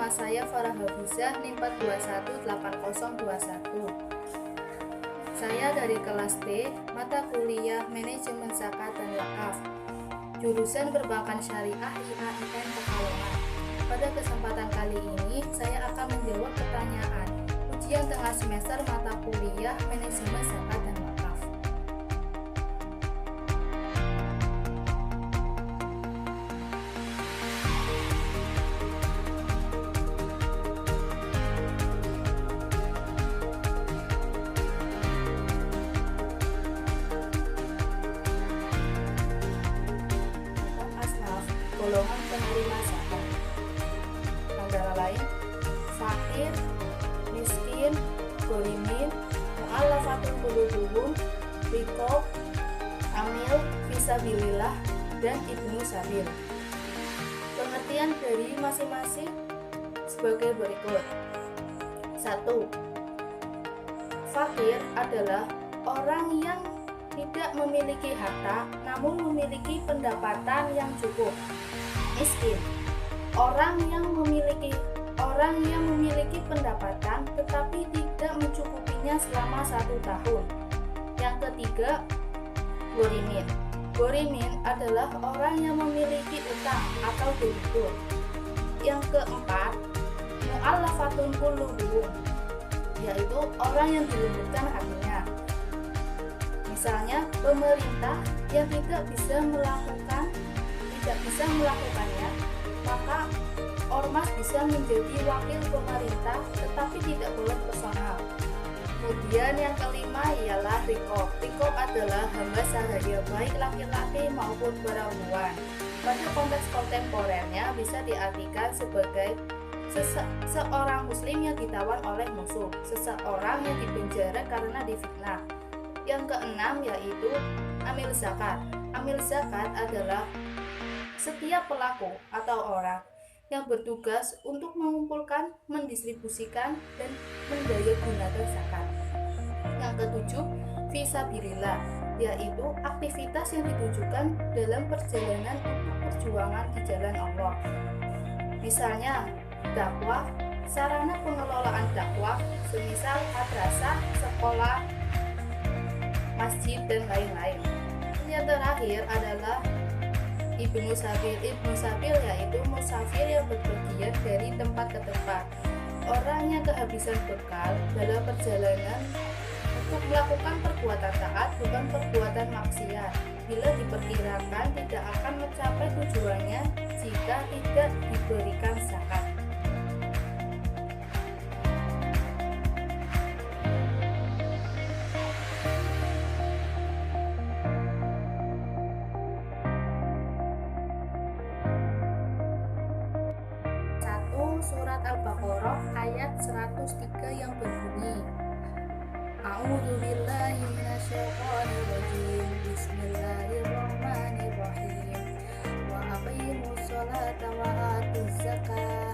nama saya Farah Hafizah, NIM 4218021. Saya dari kelas D, mata kuliah Manajemen Zakat dan Wakaf, jurusan Perbankan Syariah IAIN Pekalongan. Pada kesempatan kali ini, saya akan menjawab pertanyaan ujian tengah semester mata kuliah Manajemen Zakat dan Wakaf. Asnaf, golongan penerima zakat, antara lain fakir, miskin, ghorimin, mu'allafatun qulubuhum, riqab, amil, fisabilillah, dan ibnu sabil. Pengertian dari masing-masing sebagai berikut. 1. Fakir adalah orang yang tidak memiliki harta namun memiliki pendapatan yang cukup. Miskin, orang yang memiliki pendapatan tetapi tidak mencukupinya selama 1 tahun. Yang ketiga, ghorimin. Ghorimin adalah orang yang memiliki utang atau debitur. Yang keempat, mu'allafatun qulubuhum, yaitu orang yang dilembutkan hatinya. Misalnya pemerintah yang tidak bisa melakukannya, maka ormas bisa menjadi wakil pemerintah tetapi tidak boleh personal. Kemudian yang kelima ialah riqab. Riqab adalah hamba sahaya baik laki-laki maupun perempuan. Pada konteks kontemporernya bisa diartikan sebagai seorang muslim yang ditawan oleh musuh, seseorang yang dipenjara karena difitnah. Yang keenam yaitu amil zakat. Amil zakat adalah setiap pelaku atau orang yang bertugas untuk mengumpulkan, mendistribusikan, dan mendayagunakan zakat. Yang ketujuh, fisabilillah, yaitu aktivitas yang ditujukan dalam perjalanan untuk perjuangan di jalan Allah. Misalnya, dakwah, sarana pengelolaan dakwah, semisal madrasah, sekolah, masjid, dan lain-lain. Yang terakhir adalah Ibnu Sabil. Ibnu Sabil yaitu musafir yang berpergian dari tempat ke tempat. Orang yang kehabisan bekal dalam perjalanan untuk melakukan perbuatan taat bukan perbuatan maksiat. Bila diperkirakan tidak akan mencapai tujuannya jika tidak diberikan zakat. Surat Al-Baqarah ayat 103 yang berbunyi, A'udzubillahi minasyaitonirrajim. Bismillahirrahmanirrahim. Wa aqimus sholata wa atuz zakah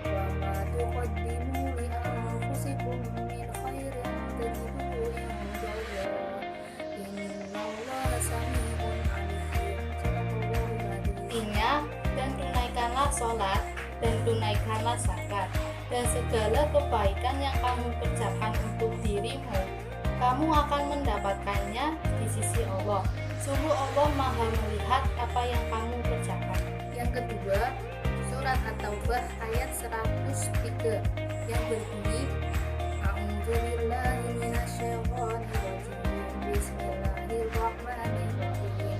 wa ma tuqaddimu li anfusikum min khairin tajiduhu indallah. Innallaha sami'un 'alim. Artinya, dan tunaikanlah sholat dan tunaikanlah zakat, dan segala kebaikan yang kamu kerjakan untuk dirimu, kamu akan mendapatkannya di sisi Allah. Sungguh Allah Maha melihat apa yang kamu kerjakan. Yang kedua, surat At-Taubah ayat 103 yang berbunyi, A'udzubillahi minasyaitonirrajim. Bismillahirrahmanirrahim.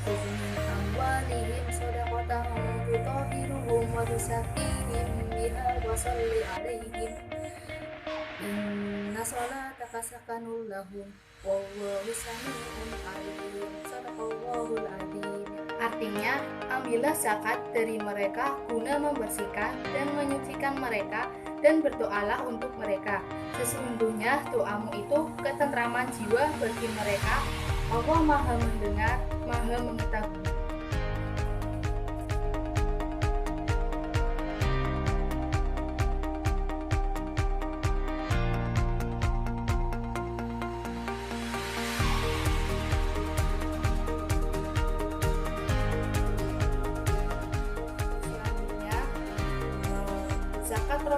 Khudh min amwalihim shadaqatan tutahhiruhum wa tuzakkihim biha wa shalli 'alaihim. Inna sholataka sakanun lahum wallahu sami'un 'alim. Shadaqallahul 'azim. Artinya, ambillah zakat dari mereka guna membersihkan dan menyucikan mereka, dan berdoalah untuk mereka. Sesungguhnya doamu itu ketentraman jiwa bagi mereka. Allah Maha mendengar, Maha mengetahui.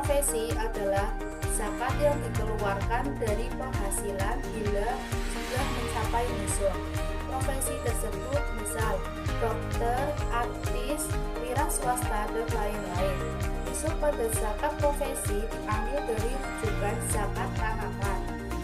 profesi adalah zakat yang dikeluarkan dari penghasilan bila sudah mencapai nisab. Profesi tersebut misal dokter, artis, wira swasta, dan lain-lain. Nisab pada zakat profesi diambil dari rujukan zakat tanaman,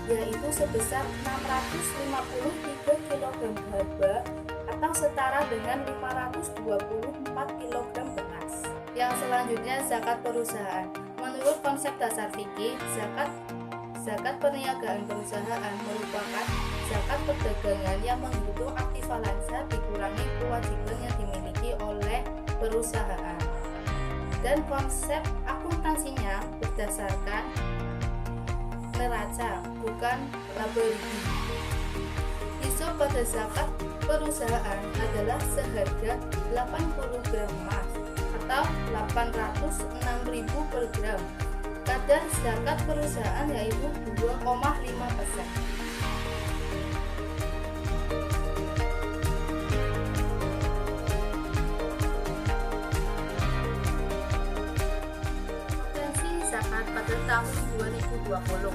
yaitu sebesar 653 kg gaba atau setara dengan 524 kg beras. Yang selanjutnya zakat perusahaan. Menurut konsep dasar fikih, zakat perniagaan perusahaan merupakan zakat perdagangan yang menghitung aktivalansa dikurangi kewajiban yang dimiliki oleh perusahaan. Dan konsep akuntansinya berdasarkan neraca, bukan laba rugi. Nisab pada zakat perusahaan adalah seharga 80 gram emas atau 806.000 per gram. Kadar zakat perusahaan yaitu 2,5%. Potensi zakat pada tahun 2020.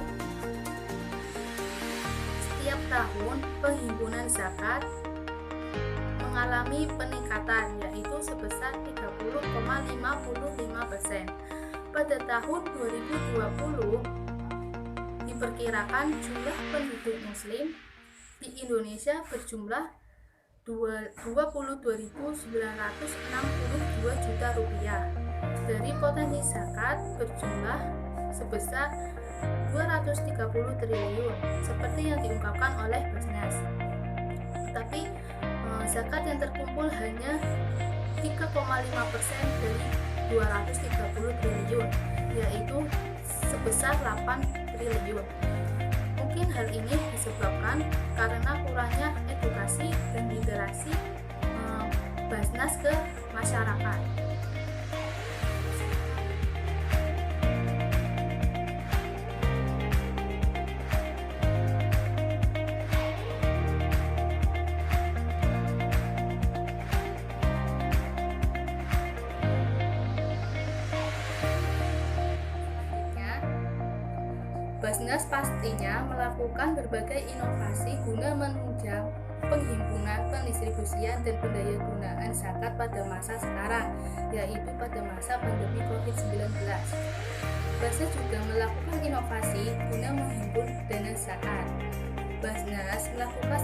Setiap tahun penghimpunan zakat mengalami peningkatan, yaitu sebesar 30,55%. Pada tahun 2020 diperkirakan jumlah penduduk muslim di Indonesia berjumlah 22.962 juta rupiah. Dari potensi zakat berjumlah sebesar 230 triliun seperti yang diungkapkan oleh Basnas. Tetapi zakat yang terkumpul hanya 3,5% dari 230 triliun, yaitu sebesar 8 triliun. Mungkin hal ini disebabkan karena kurangnya edukasi dan literasi Basnas ke masyarakat. Basnas pastinya melakukan berbagai inovasi guna menunjang penghimpunan, pendistribusian, dan pendayagunaan zakat pada masa sekarang, yaitu pada masa pandemi COVID-19. Basnas juga melakukan inovasi guna menghimpun dana zakat. Basnas melakukan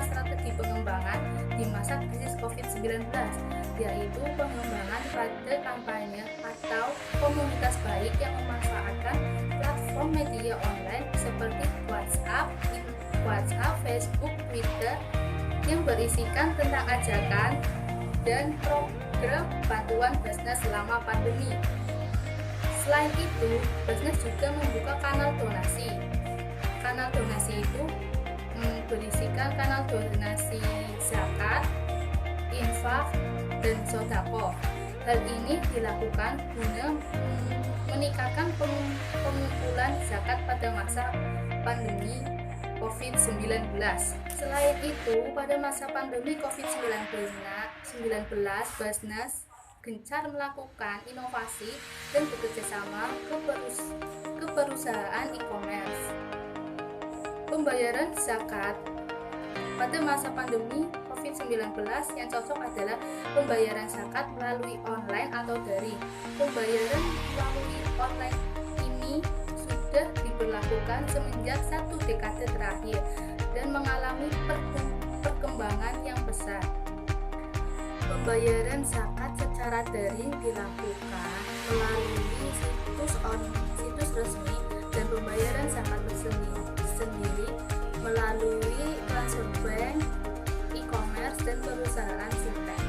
strategi pengembangan di masa krisis COVID-19, yaitu pengembangan pada kampanye atau komunitas baik yang memanfaatkan platform media online seperti WhatsApp, Facebook, Twitter yang berisikan tentang ajakan dan program bantuan Basnas selama pandemi. Selain itu, Basnas juga membuka kanal donasi. Kanal donasi itu berisikan kanal donasi zakat, infak, dan sodako. Hal ini dilakukan guna meningkatkan pengumpulan zakat pada masa pandemi COVID-19. Selain itu, pada masa pandemi COVID-19, Basnas gencar melakukan inovasi dan bekerjasama ke perusahaan e-commerce. Pembayaran zakat pada masa pandemi COVID-19 yang cocok adalah pembayaran zakat melalui online atau daring. Pembayaran melalui online ini sudah diberlakukan semenjak 1 dekade terakhir dan mengalami perkembangan yang besar. Pembayaran zakat secara daring dilakukan melalui situs resmi, dan pembayaran zakat sendiri melalui transfer bank, e-commerce, dan perusahaan fintech.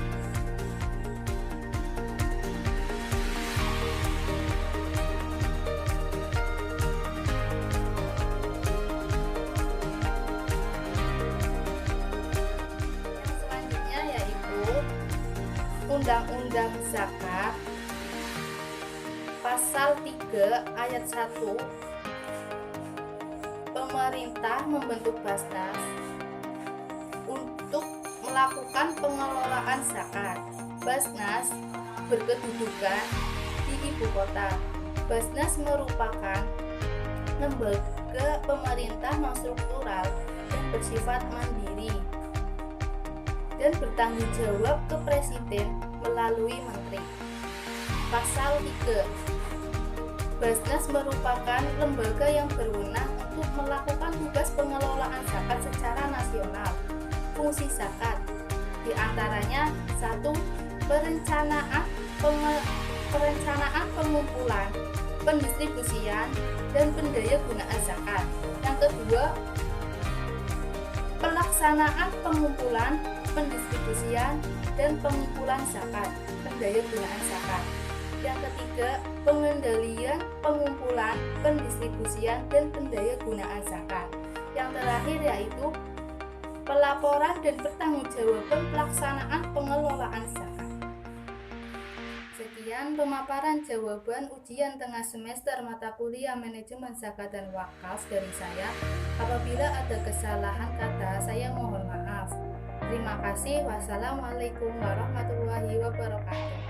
Yang selanjutnya yaitu Undang-Undang Zakat Pasal 3 Ayat 1. Pemerintah membentuk Basnas untuk melakukan pengelolaan zakat. Basnas berkedudukan ibu kota. Basnas merupakan lembaga pemerintah non-struktural yang bersifat mandiri dan bertanggung jawab ke Presiden melalui Menteri. Pasal 3. Basnas merupakan lembaga yang berwenang untuk melakukan tugas pengelolaan zakat secara nasional. Fungsi zakat di antaranya 1. Perencanaan pengumpulan, pendistribusian, dan pendaya gunaan zakat. Yang kedua, pelaksanaan pengumpulan, pendistribusian, dan pengumpulan zakat, pendaya gunaan zakat. Yang ketiga, pengendalian pengumpulan, pendistribusian, dan pendaya gunaan zakat. Yang terakhir yaitu pelaporan dan pertanggungjawaban pelaksanaan pengelolaan zakat. Sekian pemaparan jawaban ujian tengah semester mata kuliah manajemen zakat dan wakaf dari saya. Apabila ada kesalahan kata, saya mohon maaf. Terima kasih. Wassalamualaikum warahmatullahi wabarakatuh.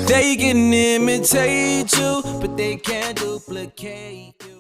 They can imitate you, but they can't duplicate you.